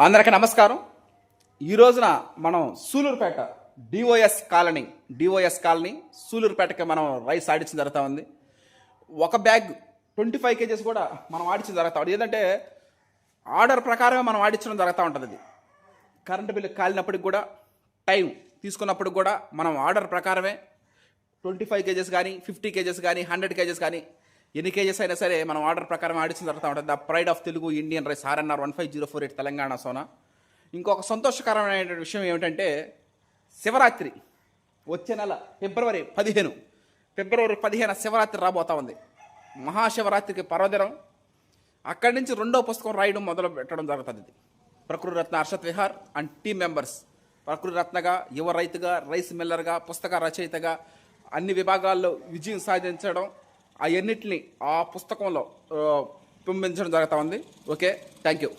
అందరికీ నమస్కారం. ఈ రోజున మనం సూలూరుపేట డిఓఎస్ కాలనీ సూలూరుపేటకి మనం రైస్ ఆడించడం జరుగుతూ ఉంది. ఒక బ్యాగ్ 25 kgs కూడా మనం ఆడించడం జరుగుతూ ఉంది. ఏంటంటే ఆర్డర్ ప్రకారమే మనం ఆడించడం జరుగుతూ ఉంటుంది. అది కరెంటు బిల్లు కాలినప్పటికి కూడా, టైం తీసుకున్నప్పుడు కూడా మనం ఆర్డర్ ప్రకారమే 25 kgs కానీ, 50 kgs కానీ, 100 kgs కానీ, ఎన్ని కేజెస్ అయినా సరే మనం ఆర్డర్ ప్రకారం ఆడించిన జరుగుతూ ఉంటుంది. The pride of Telugu Indian rice RNR 15048 Telangana Sona. ఇంకొక సంతోషకరమైన విషయం ఏమిటంటే, శివరాత్రి వచ్చే నెల ఫిబ్రవరి 15 శివరాత్రి రాబోతా ఉంది. మహాశివరాత్రికి పర్వదినం. అక్కడి నుంచి రెండో పుస్తకం రాయడం మొదలు పెట్టడం జరుగుతుంది. ఇది Prakriti Ratna Harshat Vihar and team members Prakriti రత్నగా, యువ రైతుగా, రైస్ మిల్లర్గా, పుస్తక రచయితగా అన్ని విభాగాల్లో విజయం సాధించడం, అవన్నిటిని ఆ పుస్తకంలో పంపించడం జరుగుతూ ఉంది. Okay, thank you.